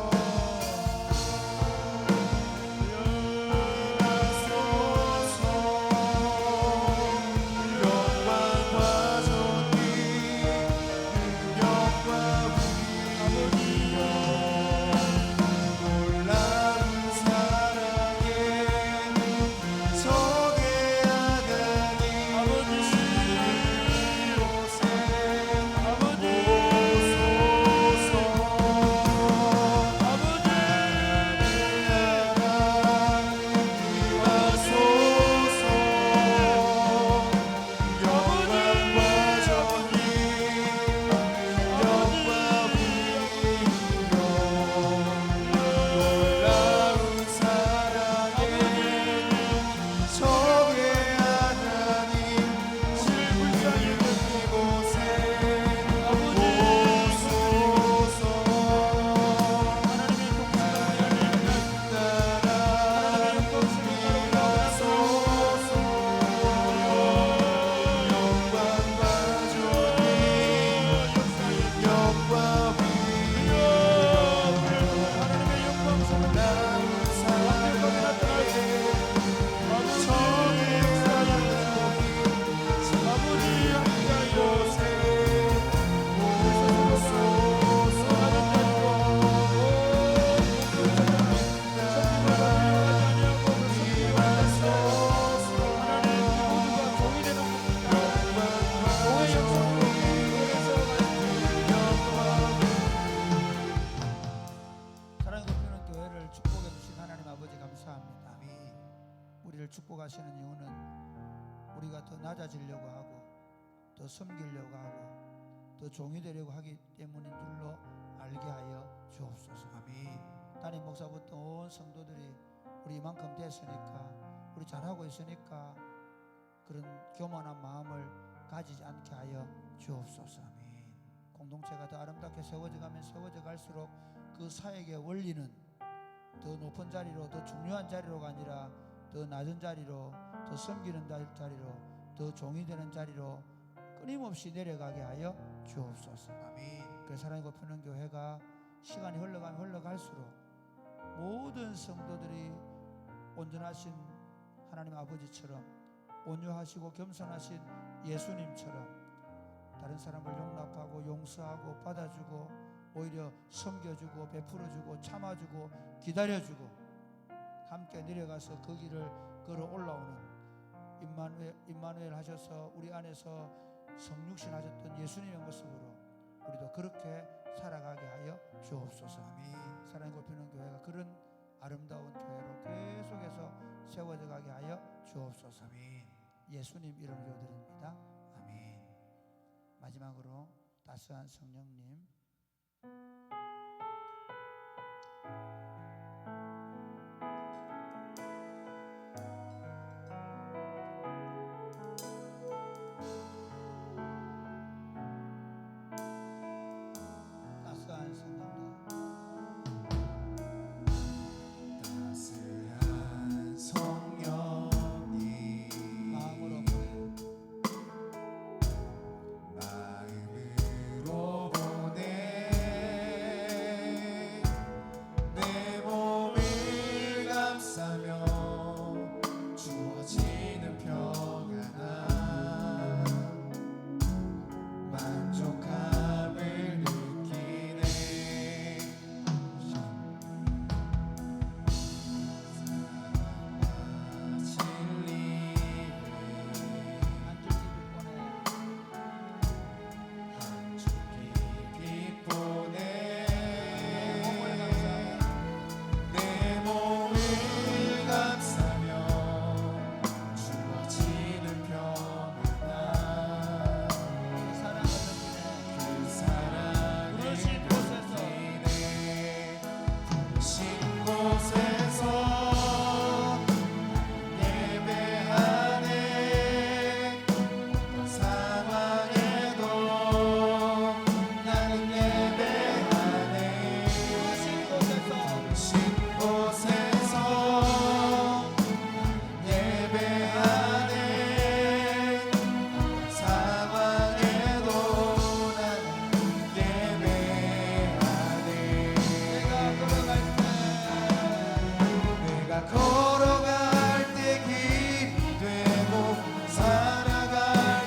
축복하시는 이유는 우리가 더 낮아지려고 하고 더 섬기려고 하고 더 종이 되려고 하기 때문인 줄로 알게 하여 주옵소서. 아멘. 담임 목사부터 온 성도들이 우리 이만큼 됐으니까 우리 잘하고 있으니까 그런 교만한 마음을 가지지 않게 하여 주옵소서. 아멘. 공동체가 더 아름답게 세워져 가면 세워져 갈수록 그 사역의 원리는 더 높은 자리로, 더 중요한 자리로가 아니라 더 낮은 자리로, 더 섬기는 자리로, 더 종이 되는 자리로 끊임없이 내려가게 하여 주옵소서. 아멘. 그 사랑이 굽히는 교회가 시간이 흘러가면 흘러갈수록 모든 성도들이 온전하신 하나님 아버지처럼, 온유하시고 겸손하신 예수님처럼 다른 사람을 용납하고 용서하고 받아주고 오히려 섬겨주고 베풀어주고 참아주고 기다려주고 함께 내려가서 그 길을 걸어 올라오는 임마누엘 하셔서 우리 안에서 성육신 하셨던 예수님의 모습으로 우리도 그렇게 살아가게 하여 주옵소서. 아멘. 사랑의 꽃피는 교회가 그런 아름다운 교회로 계속해서 세워져 가게 하여 주옵소서. 아멘. 예수님 이름으로 드립니다. 아멘. 마지막으로 따스한 성령님, 따스한 성령님, 따스한 성령님 마음으로 보내 마음으로 보내 내 몸을 감싸며 주어지는 평안함 만족함을 느끼네 사랑과 진리를 한 줄기 깊이 보내 몸을 감싸며 내 몸을 감싸며 주어지는 평안함 사랑을 그 사랑을 부르신 곳에서 느끼네 부르신 곳에서 예배하네 어떤 상황에도 나는 예배하네 부르신 곳에서 신 곳에서 예배하네 어떤 상황에도 나는 예배하네 내가 걸어갈 때 내가 걸어갈 때 길이 되고 살아갈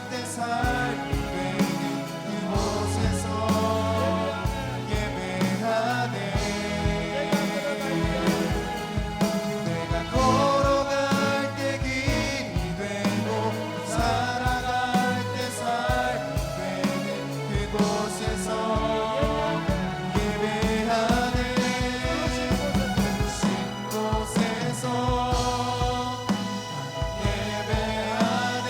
때 삶이 되는 그곳에서 예배하네 내가 걸어갈 때 길이 되고 살아갈 때 삶이 되는 그곳에서 예배하네 신 곳에서 예배하네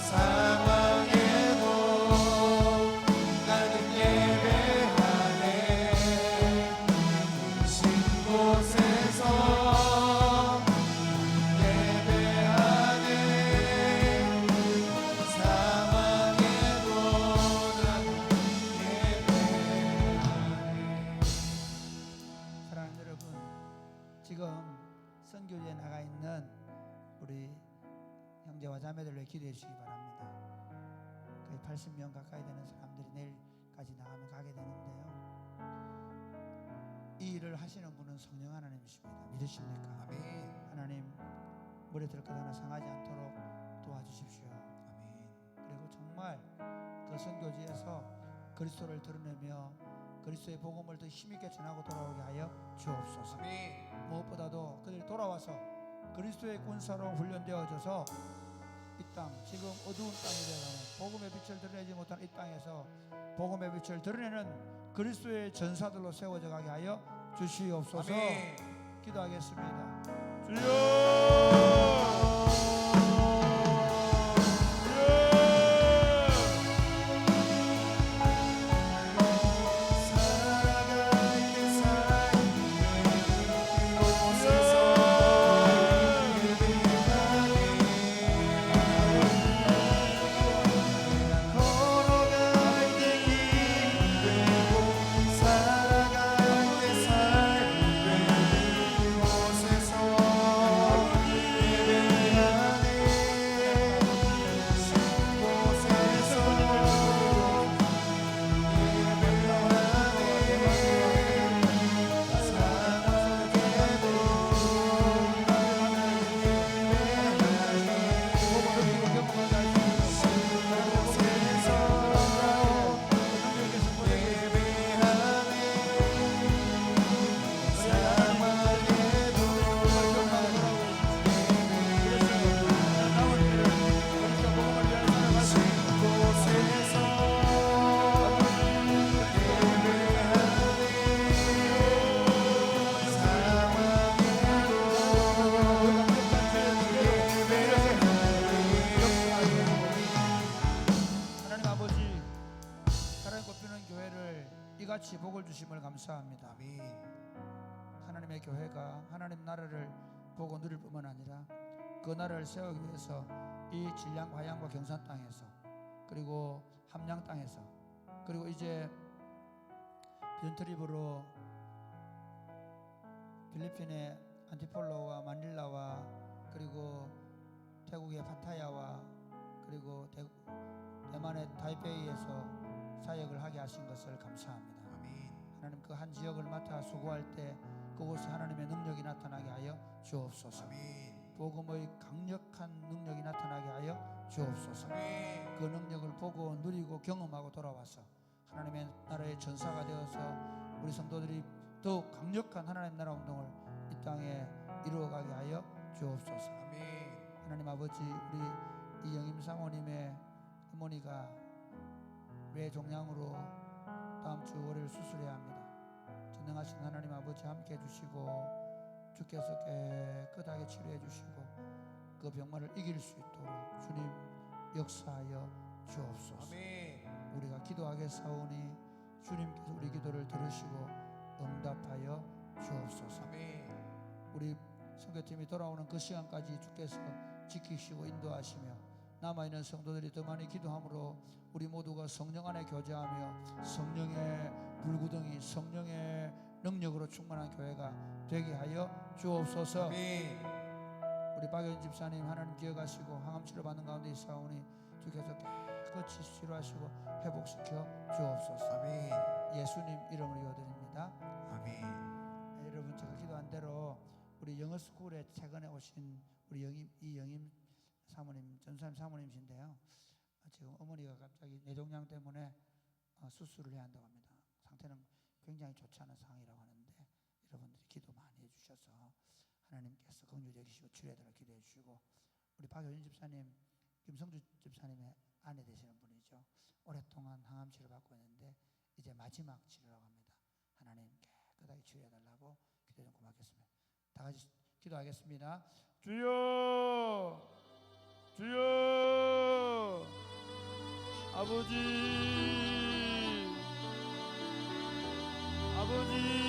상황에도 나는 예배하네 신 곳에서 예배하네 상황에도 나는 예배하네 사랑하는 여러분, 지금 선교지에 나가 있는 우리 형제와 자매들 위해 기도해 주시기 바랍니다. 거의 80명 가까이 되는 사람들이 내일까지 나가면 가게 되는데요. 이 일을 하시는 분은 성령 하나님이십니다. 믿으십니까? 아멘 하나님, 머리 들것 하나 상하지 않도록 도와주십시오. 아멘 그리고 정말 그 선교지에서 그리스도를 드러내며 그리스도의 복음을 더 힘있게 전하고 돌아오게 하여 주옵소서. 아멘 무엇보다도 그들이 돌아와서 그리스도의 군사로 훈련되어져서 이 땅, 지금 어두운 땅이 되어가는 복음의 빛을 드러내지 못한 이 땅에서 복음의 빛을 드러내는 그리스도의 전사들로 세워져 가게 하여 주시옵소서. 아멘 기도하겠습니다. 주여! 살아갈 때 삶이 되는 그곳에서 주심을 감사합니다. 아멘. 하나님의 교회가 하나님 나라를 보고 누릴 뿐만 아니라 그 나라를 세우기 위해서 이 진량 화양과 경산 땅에서, 그리고 함양 땅에서, 그리고 이제 비전트립으로 필리핀의 안티폴로와 마닐라와, 그리고 태국의 파타야와, 그리고 대만의 타이베이에서 사역을 하게 하신 것을 감사합니다. 아멘. 하나님, 그 한 지역을 맡아 수고할 때 그곳에 하나님의 능력이 나타나게 하여 주옵소서. 아멘. 복음의 강력한 능력이 나타나게 하여 주옵소서. 아멘. 그 능력을 보고 누리고 경험하고 돌아와서 하나님의 나라의 전사가 되어서 우리 성도들이 더욱 강력한 하나님 나라 운동을 이 땅에 이루어가게 하여 주옵소서. 아멘. 하나님 아버지, 우리 이영임 사모님의 어머니가 뇌종양으로 다음 주 월요일 수술해야 합니다. 전능하신 하나님 아버지 함께 해주시고 주께서 깨끗하게 치료해 주시고 그 병만을 이길 수 있도록 주님 역사하여 주옵소서. 아멘. 우리가 기도하겠사오니 주님께서 우리 기도를 들으시고 응답하여 주옵소서. 아멘. 우리 선교팀이 돌아오는 그 시간까지 주께서 지키시고 인도하시며 남아있는 성도들이 더 많이 기도함으로 우리 모두가 성령 안에 교제하며 성령의 불구덩이, 성령의 능력으로 충만한 교회가 되게 하여 주옵소서. 아멘. 우리 박연 집사님 하나님 기억하시고 항암 치료 받는 가운데 있사오니 주께서 깨끗이 치료하시고 회복시켜 주옵소서. 아멘. 예수님 이름으로 기도드립니다. 아멘. 네, 여러분, 제가 기도한 대로 우리 영어스쿨에 최근에 오신 우리 이영임 사모님, 전사님 사모님이신데요, 지금 어머니가 갑자기 뇌종양 때문에 수술을 해야 한다고 합니다. 상태는 굉장히 좋지 않은 상황이라고 하는데 여러분들이 기도 많이 해주셔서 하나님께서 긍휼히 여기시고 치료해달라고 기도해 주시고, 우리 박효진 집사님, 김성주 집사님의 아내 되시는 분이죠. 오랫동안 항암 치료 받고 있는데 이제 마지막 치료라고 합니다. 하나님 깨끗하게 치료해달라고 기도 좀 고맙겠습니다. 다 같이 기도하겠습니다. 주여, 주여, 아버지, 아버지.